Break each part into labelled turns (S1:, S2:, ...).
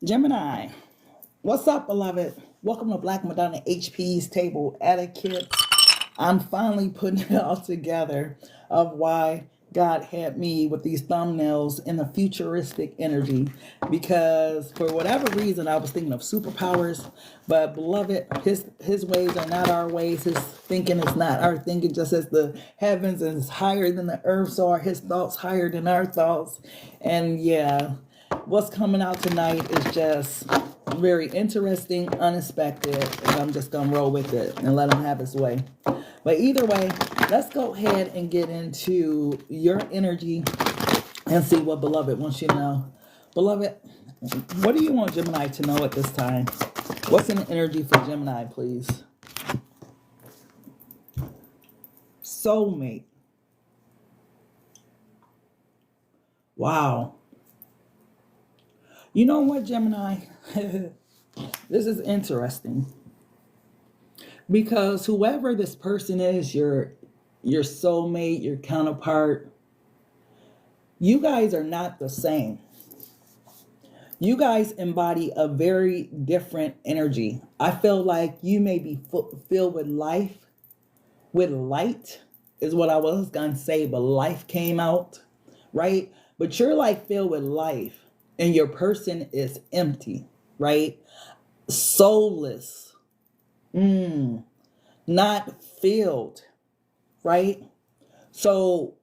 S1: Gemini, what's up, beloved? Welcome to Black Madonna HP's Table Etiquette. I'm finally putting it all together of why God had me with these thumbnails in the futuristic energy because for whatever reason I was thinking of superpowers, but beloved, his ways are not our ways. His thinking is not our thinking. Just as the heavens is higher than the earth, so are his thoughts higher than our thoughts. And yeah, what's coming out tonight is just very interesting, unexpected, and I'm just gonna roll with it and let him have his way. But either way, let's go ahead and get into your energy and see what beloved wants you to know. Beloved, what do you want Gemini to know at this time? What's in the energy for Gemini, please? Soulmate. Wow. You know what, Gemini? This is interesting. Because whoever this person is, your soulmate, your counterpart, you guys are not the same. You guys embody a very different energy. I feel like you may be filled with life, with light, is what I was going to say, but life came out, right? But you're like filled with life, and your person is empty, right? Soulless, not filled, right? So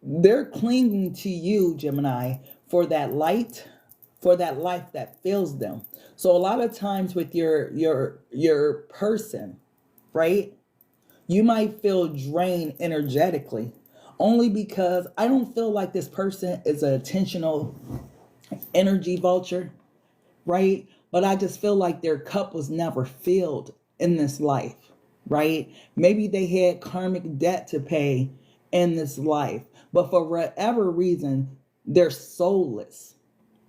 S1: they're clinging to you, Gemini, for that light, for that life that fills them. So a lot of times with your person, right? You might feel drained energetically only because I don't feel like this person is an attentional energy vulture, right? But I just feel like their cup was never filled in this life, right? Maybe they had karmic debt to pay in this life, but for whatever reason, they're soulless,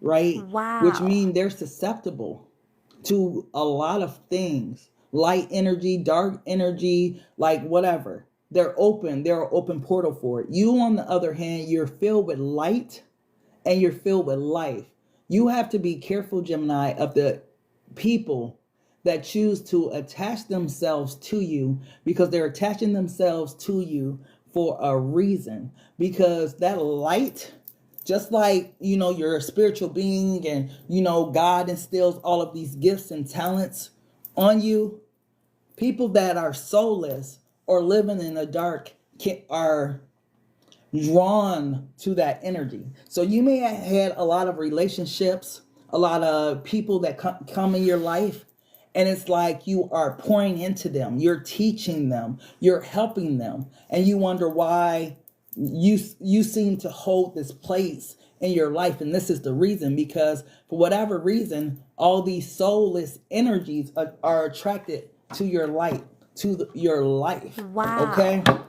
S1: right? Which
S2: Wow.
S1: means they're susceptible to a lot of things, light energy, dark energy, like whatever. They're an open portal for it. You, on the other hand, you're filled with light and you're filled with life. You have to be careful, Gemini, of the people that choose to attach themselves to you because they're attaching themselves to you for a reason. Because that light, just like, you're a spiritual being and, God instills all of these gifts and talents on you, people that are soulless or living in the dark are drawn to that energy. So you may have had a lot of relationships, a lot of people that come in your life, and it's like you are pouring into them, you're teaching them, you're helping them, and you wonder why you seem to hold this place in your life. And this is the reason, because for whatever reason, all these soulless energies are attracted to your light, to your life. Okay.
S2: Wow.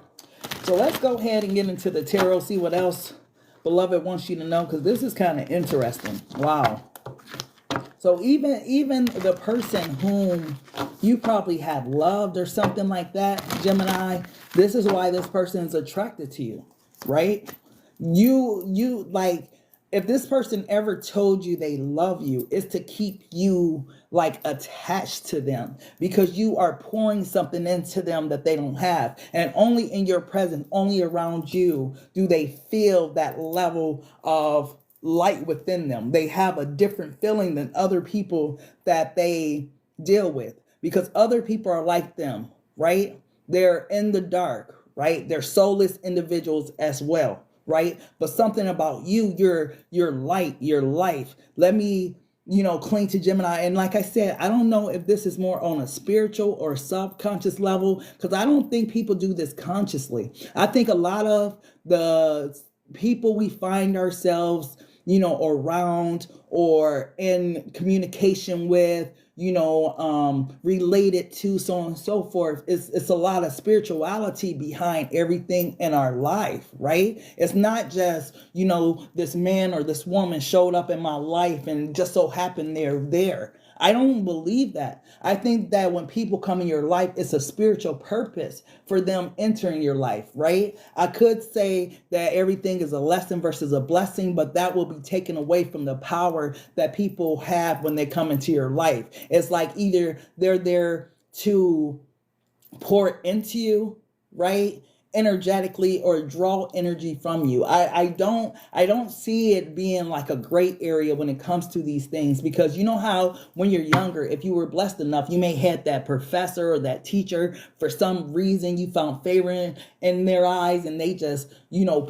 S1: So let's go ahead and get into the tarot, see what else beloved wants you to know, because this is kind of interesting. Wow. So even the person whom you probably have loved or something like that, Gemini, this is why this person is attracted to you, right? You like, if this person ever told you they love you, it's to keep you like attached to them because you are pouring something into them that they don't have. And only in your presence, only around you do they feel that level of light within them. They have a different feeling than other people that they deal with because other people are like them, right? They're in the dark, right? They're soulless individuals as well, right? But something about you, your light, your life. Let me, cling to Gemini. And like I said, I don't know if this is more on a spiritual or subconscious level, because I don't think people do this consciously. I think a lot of the people we find ourselves, around or in communication with, related to, so on and so forth. It's a lot of spirituality behind everything in our life, right? It's not just, this man or this woman showed up in my life and just so happened they're there. I don't believe that. I think that when people come in your life, it's a spiritual purpose for them entering your life, right? I could say that everything is a lesson versus a blessing, but that will be taken away from the power power that people have when they come into your life. It's like either they're there to pour into you, right? Energetically, or draw energy from you. I don't see it being like a great area when it comes to these things, because you know how when you're younger, if you were blessed enough, you may have that professor or that teacher, for some reason you found favor in their eyes, and they just,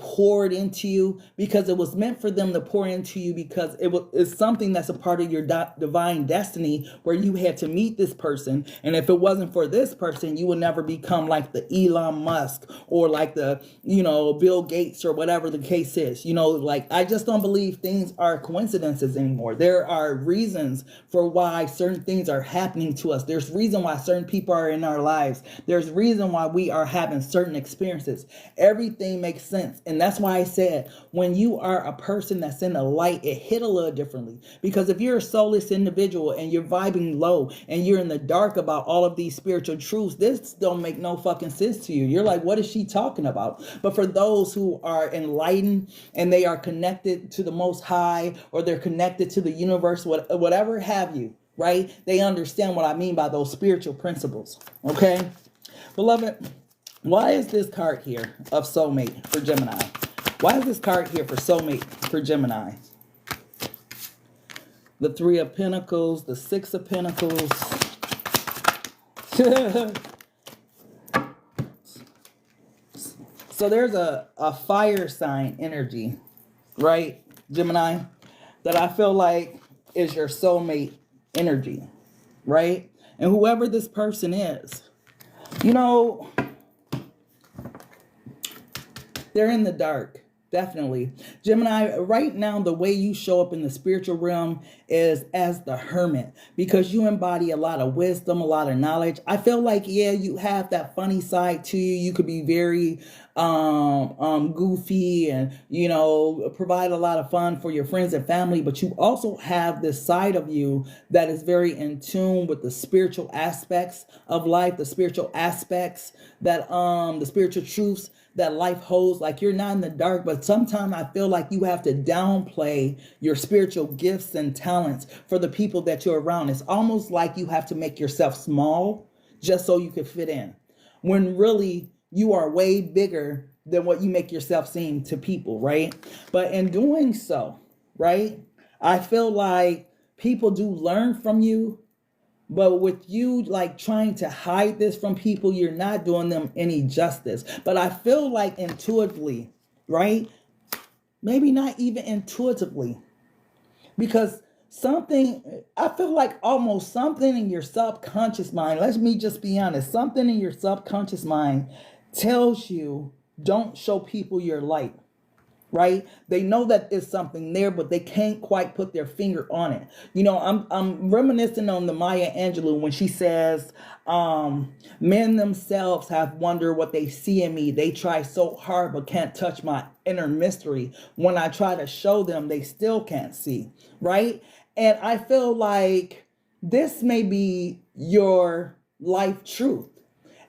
S1: poured into you because it was meant for them to pour into you, because it's something that's a part of your divine destiny, where you had to meet this person. And if it wasn't for this person, you would never become like the Elon Musk or like the, Bill Gates or whatever the case is. Like, I just don't believe things are coincidences anymore. There are reasons for why certain things are happening to us. There's reason why certain people are in our lives. There's reason why we are having certain experiences. Everything makes sense. And that's why I said, when you are a person that's in the light, it hit a little differently. Because if you're a soulless individual and you're vibing low and you're in the dark about all of these spiritual truths, this don't make no fucking sense to you. You're like, what is she talking about? But for those who are enlightened and they are connected to the Most High, or they're connected to the universe, whatever have you, right? They understand what I mean by those spiritual principles. Okay, beloved, why is this card here of soulmate for Gemini? Why is this card here for soulmate for Gemini? The Three of Pentacles, the Six of Pentacles. So there's a fire sign energy, right, Gemini, that I feel like is your soulmate energy, right? And whoever this person is, they're in the dark. Definitely. Gemini, right now, the way you show up in the spiritual realm is as the hermit, because you embody a lot of wisdom, a lot of knowledge. I feel like, yeah, you have that funny side to you. You could be very goofy and, provide a lot of fun for your friends and family, but you also have this side of you that is very in tune with the spiritual aspects of life, the spiritual aspects that, the spiritual truths that life holds. Like, you're not in the dark, but sometimes I feel like you have to downplay your spiritual gifts and talents for the people that you're around. It's almost like you have to make yourself small just so you can fit in, when really you are way bigger than what you make yourself seem to people, right? But in doing so, right, I feel like people do learn from you. But with you like trying to hide this from people, you're not doing them any justice. But I feel like intuitively, right? Maybe not even intuitively. Because I feel like almost something in your subconscious mind, let me just be honest, something in your subconscious mind tells you don't show people your light. Right? They know that there's something there, but they can't quite put their finger on it. I'm reminiscing on the Maya Angelou when she says, men themselves have wondered what they see in me. They try so hard, but can't touch my inner mystery. When I try to show them, they still can't see. Right? And I feel like this may be your life truth.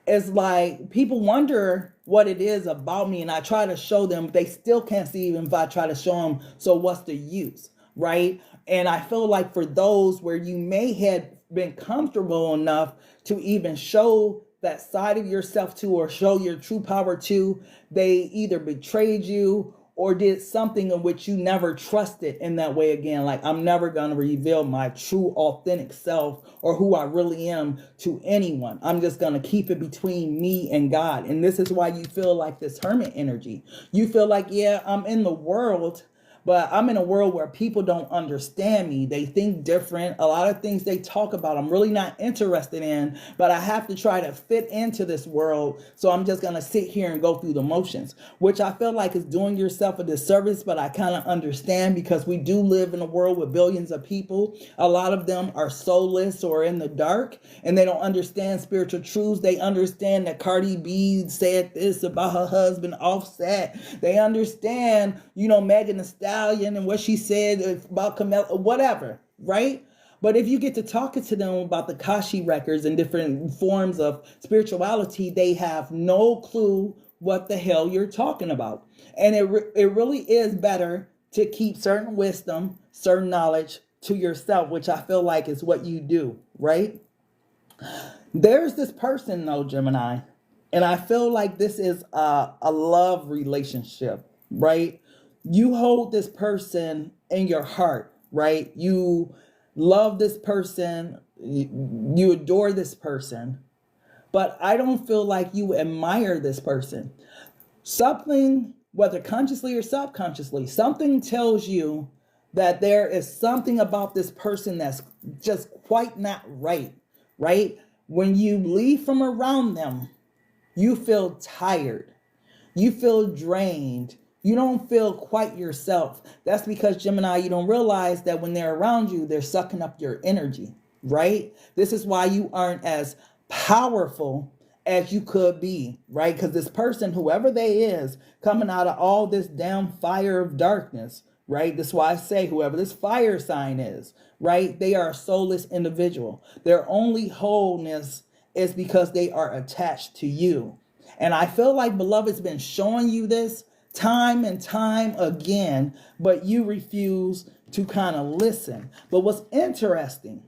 S1: It's like people wonder what it is about me, and I try to show them, they still can't see even if I try to show them. So what's the use, right? And I feel like for those where you may have been comfortable enough to even show that side of yourself to, or show your true power to, they either betrayed you or did something in which you never trusted in that way again. Like, I'm never going to reveal my true authentic self or who I really am to anyone. I'm just going to keep it between me and God. And this is why you feel like this hermit energy. You feel like, yeah, I'm in the world, but I'm in a world where people don't understand me. They think different. A lot of things they talk about, I'm really not interested in, but I have to try to fit into this world. So I'm just going to sit here and go through the motions, which I feel like is doing yourself a disservice, but I kind of understand, because we do live in a world with billions of people. A lot of them are soulless or in the dark, and they don't understand spiritual truths. They understand that Cardi B said this about her husband Offset. They understand, Megan Thee Stallion and what she said about Camilla, whatever, right? But if you get to talking to them about the Kashi records and different forms of spirituality, they have no clue what the hell you're talking about. And it really is better to keep certain wisdom certain knowledge to yourself, which I feel like is what you do, right? There's this person though, Gemini, and I feel like this is a love relationship, right? You hold this person in your heart, right? You love this person, you adore this person, but I don't feel like you admire this person. Something, whether consciously or subconsciously, something tells you that there is something about this person that's just quite not right, right? When you leave from around them, you feel tired. You feel drained. You don't feel quite yourself. That's because, Gemini, you don't realize that when they're around you, they're sucking up your energy, right? This is why you aren't as powerful as you could be, right? Because this person, whoever they is, coming out of all this damn fire of darkness, right? That's why I say whoever this fire sign is, right? They are a soulless individual. Their only wholeness is because they are attached to you. And I feel like, beloved's been showing you this time and time again, but you refuse to kind of listen. But what's interesting,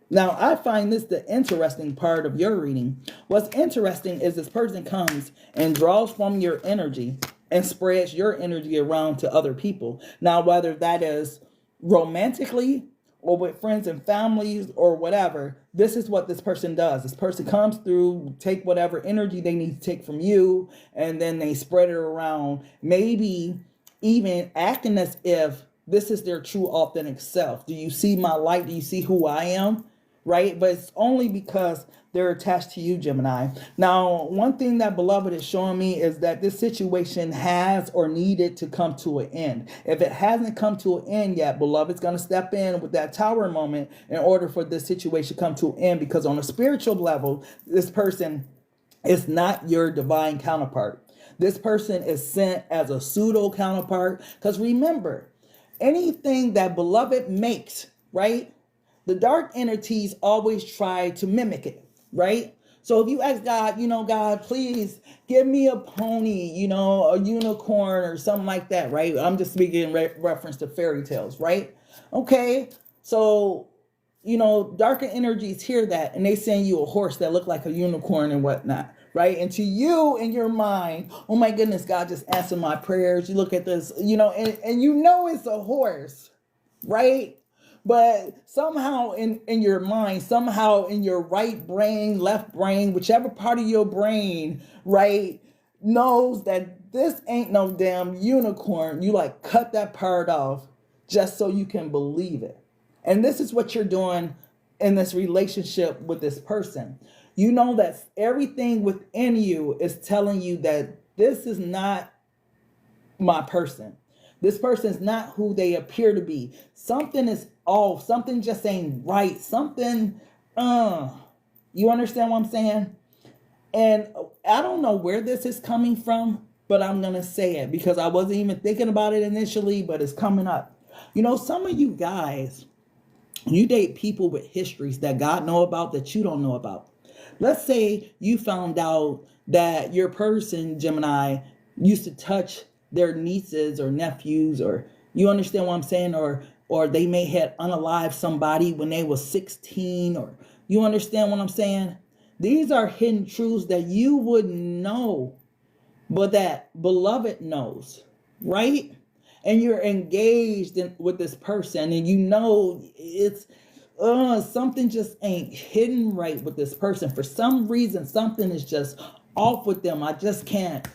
S1: now I find this the interesting part of your reading. What's interesting is this person comes and draws from your energy and spreads your energy around to other people. Now, whether that is romantically or with friends and families or whatever, this is what this person does. This person comes through, take whatever energy they need to take from you, and then they spread it around, maybe even acting as if this is their true authentic self. Do you see my light? Do you see who I am? Right? But it's only because they're attached to you, Gemini. Now, one thing that beloved is showing me is that this situation has or needed to come to an end. If it hasn't come to an end yet, beloved's going to step in with that tower moment in order for this situation to come to an end, because on a spiritual level, this person is not your divine counterpart. This person is sent as a pseudo counterpart, because remember, anything that beloved makes, right? The dark entities always try to mimic it, right? So if you ask God, God, please give me a pony, a unicorn or something like that, right? I'm just speaking in reference to fairy tales, right? Okay, so, darker energies hear that and they send you a horse that look like a unicorn and whatnot, right? And to you in your mind, oh my goodness, God just answered my prayers. You look at this, and it's a horse, right? But somehow in your mind, somehow in your right brain, left brain, whichever part of your brain, right, knows that this ain't no damn unicorn. You cut that part off just so you can believe it. And this is what you're doing in this relationship with this person. You know that everything within you is telling you that this is not my person. This person is not who they appear to be. Something is off. Something just ain't right. Something, you understand what I'm saying? And I don't know where this is coming from, but I'm going to say it because I wasn't even thinking about it initially, but it's coming up. Some of you guys, you date people with histories that God know about that you don't know about. Let's say you found out that your person, Gemini, used to touch their nieces or nephews, or you understand what I'm saying, or they may have unalived somebody when they was 16, or you understand what I'm saying? These are hidden truths that you wouldn't know, but that beloved knows, right? And you're engaged with this person, and it's something just ain't hidden right with this person. For some reason, something is just off with them. I just can't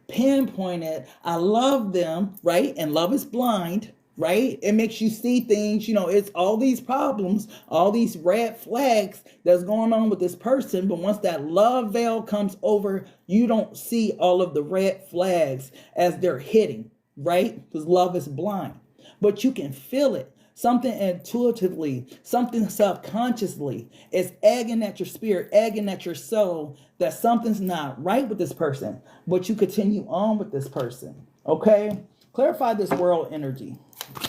S1: pinpoint it. I love them, right? And love is blind, right? It makes you see things, it's all these problems, all these red flags that's going on with this person. But once that love veil comes over, you don't see all of the red flags as they're hitting, right? Because love is blind. But you can feel it. Something intuitively, something subconsciously is egging at your spirit, egging at your soul that something's not right with this person, but you continue on with this person, okay? Clarify this world energy.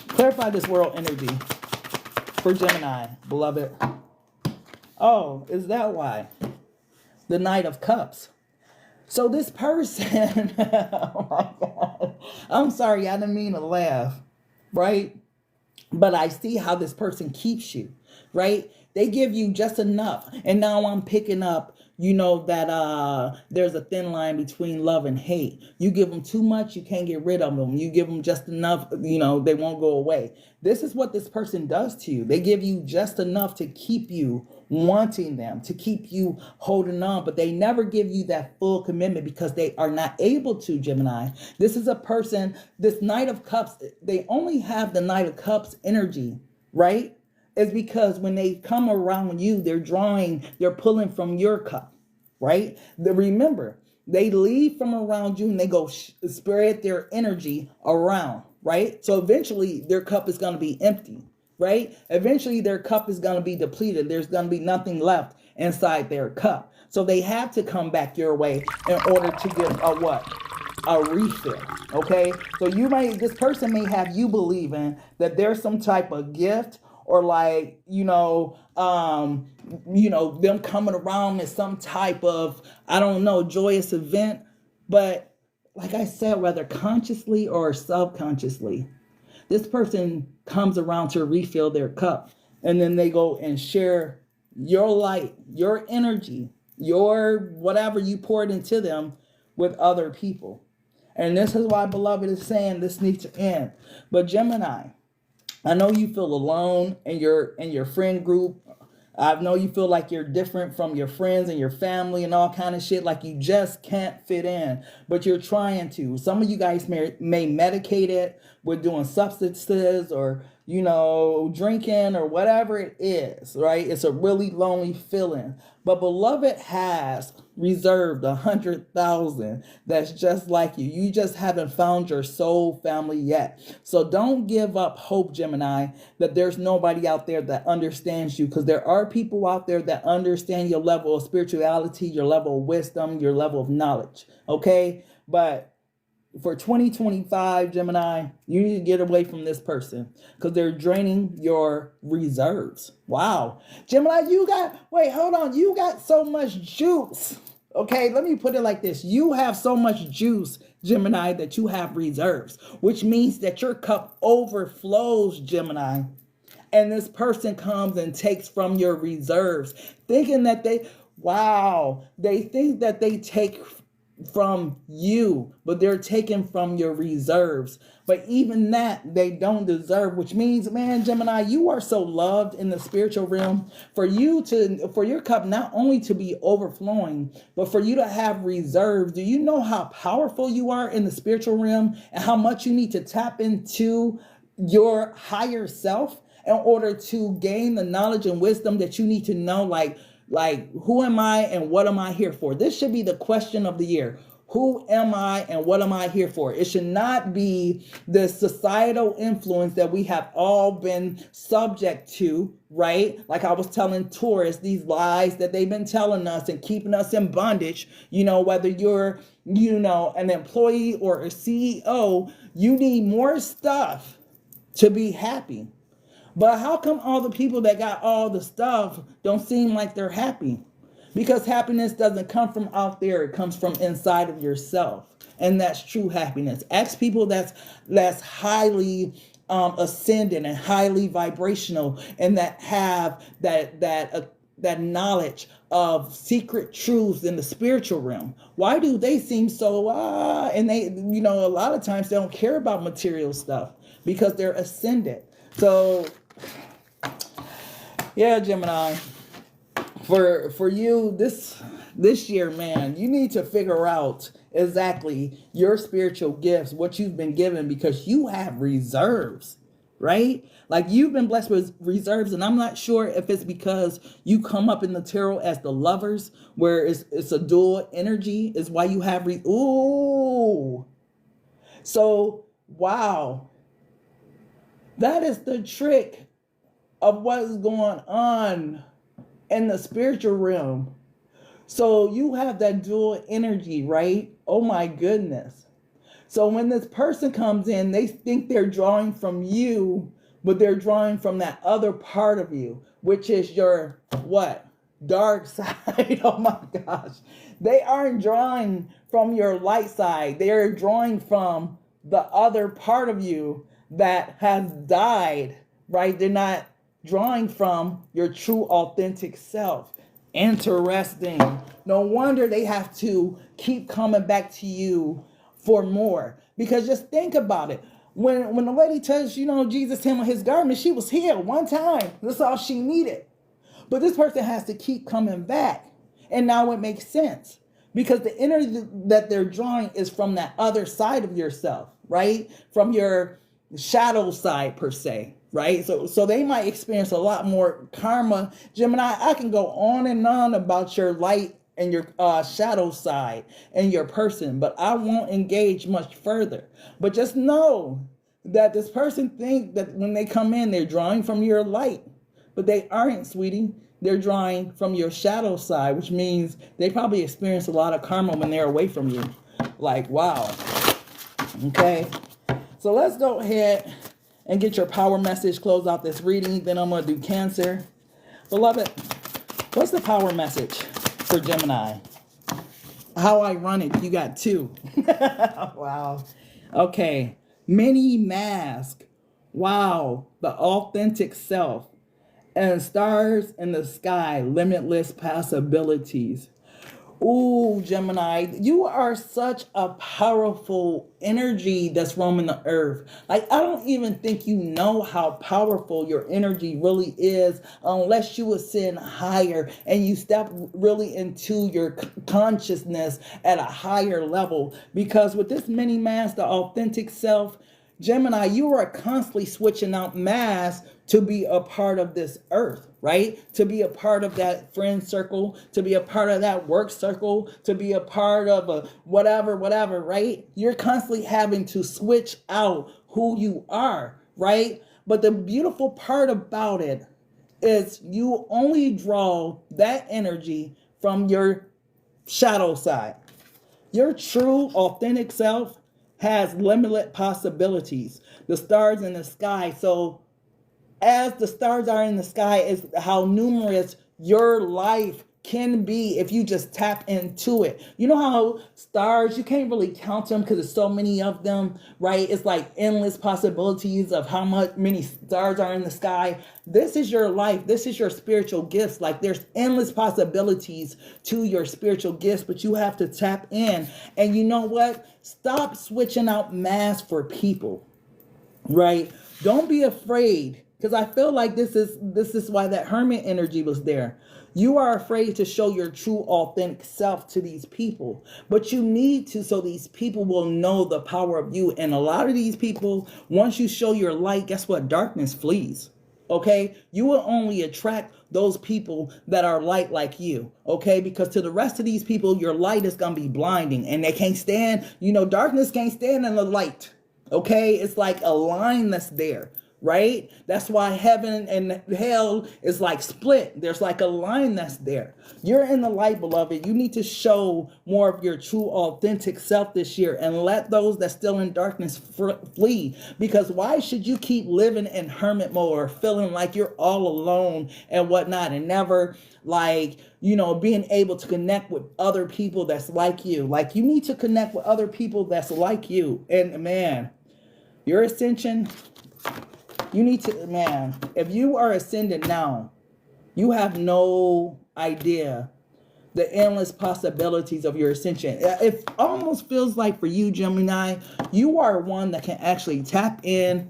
S1: Clarify this world energy for Gemini, beloved. Oh, is that why? The Knight of Cups. So this person, oh my God, I'm sorry, I didn't mean to laugh, right? but I see how this person keeps you, right? They give you just enough. And now I'm picking up, that there's a thin line between love and hate. You give them too much, you can't get rid of them. You give them just enough, they won't go away. This is what this person does to you. They give you just enough to keep you wanting them, to keep you holding on, but they never give you that full commitment because they are not able to, Gemini. This is a person, this Knight of Cups, they only have the Knight of Cups energy, right? It's because when they come around you, they're pulling from your cup, right? Remember, they leave from around you and they go spread their energy around, right? So eventually their cup is going to be empty, right? Eventually their cup is going to be depleted. There's going to be nothing left inside their cup. So they have to come back your way in order to get a refill. Okay. So this person may have you believing that there's some type of gift or them coming around as some type of, joyous event. But like I said, whether consciously or subconsciously, this person comes around to refill their cup, and then they go and share your light, your energy, your whatever you poured into them with other people. And this is why, beloved, is saying this needs to end. But Gemini, I know you feel alone in your friend group. I know you feel like you're different from your friends and your family and all kind of shit, like you just can't fit in, but you're trying to. Some of you guys may medicate it with doing substances or, drinking or whatever it is, right? It's a really lonely feeling. But beloved has reserved 100,000 that's just like you. You just haven't found your soul family yet. So don't give up hope, Gemini, that there's nobody out there that understands you, because there are people out there that understand your level of spirituality, your level of wisdom, your level of knowledge. Okay? But for 2025, Gemini, you need to get away from this person because they're draining your reserves. Wow. Gemini, you got so much juice. Okay, let me put it like this. You have so much juice, Gemini, that you have reserves, which means that your cup overflows, Gemini. And this person comes and takes from your reserves, thinking that they think that they take from you, but they're taken from your reserves. But even that they don't deserve, which means, man, Gemini, you are so loved in the spiritual realm for your cup not only to be overflowing, but for you to have reserves. Do you know how powerful you are in the spiritual realm and how much you need to tap into your higher self in order to gain the knowledge and wisdom that you need to know, like who am I and what am I here for? This should be the question of the year. Who am I and what am I here for? It should not be the societal influence that we have all been subject to, right? Like I was telling Taurus, these lies that they've been telling us and keeping us in bondage, whether you're, an employee or a CEO, you need more stuff to be happy. But how come all the people that got all the stuff don't seem like they're happy? Because happiness doesn't come from out there. It comes from inside of yourself. And that's true happiness. Ask people that's highly ascendant and highly vibrational and that have that knowledge of secret truths in the spiritual realm. Why do they seem so, and they, a lot of times they don't care about material stuff because they're ascendant. So, yeah, Gemini, for you this year, man, you need to figure out exactly your spiritual gifts, what you've been given, because you have reserves, right? Like you've been blessed with reserves, and I'm not sure if it's because you come up in the tarot as the Lovers, where it's a dual energy, is why you have ooh. So, wow. That is the trick of what is going on in the spiritual realm. So you have that dual energy, right? Oh my goodness. So when this person comes in, they think they're drawing from you, but they're drawing from that other part of you, which is your what? Dark side. Oh my gosh. They aren't drawing from your light side. They're drawing from the other part of you that has died right? They're not drawing from your true authentic self. Interesting. No wonder they have to keep coming back to you for more. Because just think about it. When the lady touched, Jesus' hem of his garment, she was healed one time. That's all she needed. But this person has to keep coming back. And now it makes sense. Because the energy that they're drawing is from that other side of yourself, right? From your shadow side, per se, right? So they might experience a lot more karma. Gemini, I can go on and on about your light and your shadow side and your person, but I won't engage much further. But just know that this person thinks that when they come in, they're drawing from your light, but they aren't, sweetie. They're drawing from your shadow side, which means they probably experience a lot of karma when they're away from you. Like, wow. Okay. So let's go ahead and get your power message, close out this reading. Then I'm going to do Cancer. Beloved, what's the power message for Gemini? How ironic, you got two. Wow. Okay. Mini mask. Wow. The authentic self. And stars in the sky, limitless possibilities. Ooh, Gemini, you are such a powerful energy that's roaming the earth. Like, I don't even think you know how powerful your energy really is unless you ascend higher and you step really into your consciousness at a higher level. Because with this mini mask, the authentic self, Gemini, you are constantly switching out masks to be a part of this earth, right? To be a part of that friend circle, to be a part of that work circle, to be a part of a whatever, right? You're constantly having to switch out who you are, right? But the beautiful part about it is you only draw that energy from your shadow side. Your true, authentic self has limitless possibilities. The stars in the sky. So as the stars are in the sky is how numerous your life can be if you just tap into it. You know how stars, you can't really count them because there's so many of them, right? It's like endless possibilities of how many stars are in the sky. This is your life. This is your spiritual gifts. Like, there's endless possibilities to your spiritual gifts, but you have to tap in. And you know what? Stop switching out masks for people, right? Don't be afraid. Because I feel like this is why that hermit energy was there. You are afraid to show your true authentic self to these people. But you need to, so these people will know the power of you. And a lot of these people, once you show your light, guess what? Darkness flees. Okay? You will only attract those people that are light like you. Okay? Because to the rest of these people, your light is going to be blinding. And they can't stand, darkness can't stand in the light. Okay? It's like a line that's there. Right? That's why heaven and hell is like split. There's like a line that's there. You're in the light, beloved. You need to show more of your true authentic self this year and let those that's still in darkness flee. Because why should you keep living in hermit mode or feeling like you're all alone and whatnot and never being able to connect with other people that's like you? Like, you need to connect with other people that's like you. And man, your ascension, you need to, man, if you are ascended now, you have no idea the endless possibilities of your ascension. It almost feels like for you, Gemini, you are one that can actually tap in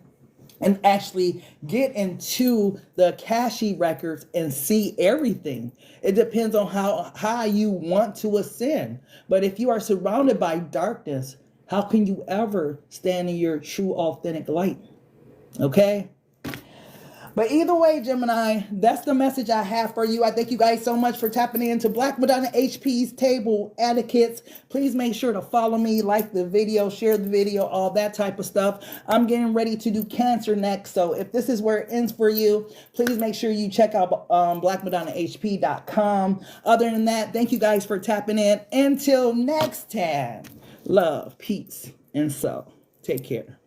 S1: and actually get into the Akashic records and see everything. It depends on how high you want to ascend. But if you are surrounded by darkness, how can you ever stand in your true authentic light? Okay? But either way, Gemini, that's the message I have for you. I thank you guys so much for tapping into Black Madonna HP's Table Etiquettes. Please make sure to follow me, like the video, share the video, all that type of stuff. I'm getting ready to do Cancer next. So if this is where it ends for you, please make sure you check out blackmadonnahp.com. Other than that, thank you guys for tapping in. Until next time, love, peace, and so take care.